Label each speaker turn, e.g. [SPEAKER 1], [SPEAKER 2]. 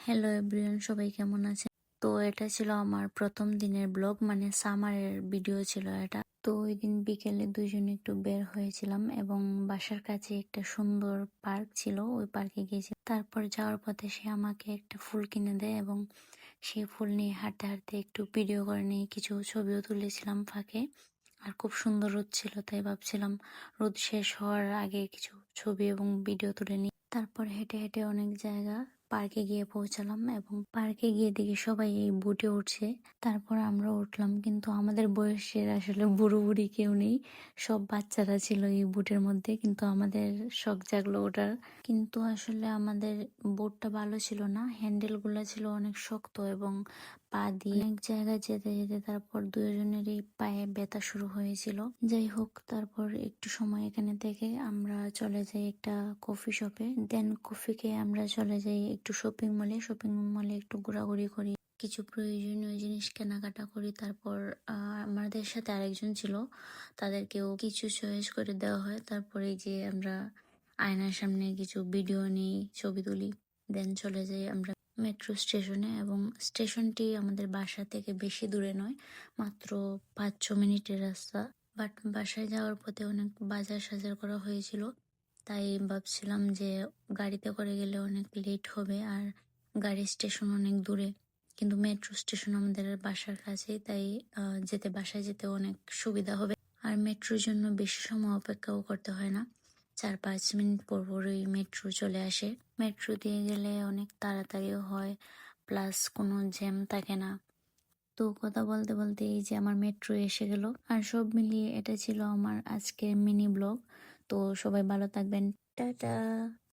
[SPEAKER 1] Hello everyone, সবাই কেমন আছেন? তো এটা ছিল আমার প্রথম দিনের ব্লগ, মানে সামারের ভিডিও ছিল এটা। তো ওই দিন বিকেলে দুইজনে একটু বের হয়েছিলাম এবং বাসার কাছে একটা সুন্দর পার্ক ছিল, ওই পার্কে গিয়েছি। তারপর যাওয়ার পথে সে আমাকে একটা ফুল কিনে দেয় এবং সেই ফুল নিয়ে হাঁটতে হাঁটতে একটু ভিডিও করে নিয়ে কিছু ছবিও তুলেছিলাম ফাঁকে। আর খুব সুন্দর রোদ ছিল, তাই ভাবছিলাম রোদ শেষ হওয়ার আগে কিছু ছবি এবং ভিডিও তুলে নিই। তারপর হেঁটে হেঁটে অনেক জায়গা পার্কে গিয়ে পৌঁছালাম এবং পার্কে গিয়ে দেখি সবাই এই বুটে উঠছে। তারপর আমরা উঠলাম, কিন্তু আমাদের বয়সের আসলে বুড়ো বুড়ি কেউ নেই, সব বাচ্চারা ছিল এই বুটের মধ্যে। কিন্তু আমাদের শখ জাগলো ওটার, কিন্তু আসলে আমাদের বোটটা ভালো ছিল না, হ্যান্ডেল গুলা ছিল অনেক শক্ত এবং পা দিয়ে অনেক জায়গায় যেতে যেতে তারপর দুজনেরই পায়ে ব্যথা শুরু হয়েছিল। যাই হোক, তারপর একটু সময় এখানে থেকে আমরা চলে যাই একটা কফি শপে। দেন কফি খেয়ে আমরা চলে যাই একটু শপিং মলে। শপিং মলে একটু ঘোরাঘুরি করি, কিছু প্রয়োজনীয় জিনিস কেনাকাটা করি। তারপর আমাদের সাথে আরেকজন ছিল, তাদেরকেও কিছু চয়েস করে দেওয়া হয়। তারপরে যে আমরা আয়নার সামনে কিছু ভিডিও নিই, ছবি তুলি। দেন চলে যাই আমরা মেট্রো স্টেশনে, এবং স্টেশনটি আমাদের বাসা থেকে বেশি দূরে নয়, মাত্র 5-6 মিনিটের রাস্তা। বাট বাসায় যাওয়ার পথে অনেক বাজার সাজার করা হয়েছিল, তাই ভাবছিলাম যে গাড়িতে করে গেলে অনেক লেট হবে আর গাড়ির স্টেশন অনেক দূরে, কিন্তু মেট্রো স্টেশন আমাদের বাসার কাছে, তাই বাসায় যেতে অনেক সুবিধা হবে। আর মেট্রোর জন্য বেশি সময় অপেক্ষাও করতে হয় না, 4-5 মিনিট পর পরই মেট্রো চলে আসে। মেট্রো দিয়ে গেলে অনেক তাড়াতাড়িও হয়, প্লাস কোনো জ্যাম থাকে না। তো কথা বলতে বলতে এই যে আমার মেট্রো এসে গেল। আর সব মিলিয়ে এটা ছিল আমার আজকের মিনি ব্লগ। তো সবাই ভালো থাকবেন, টাটা।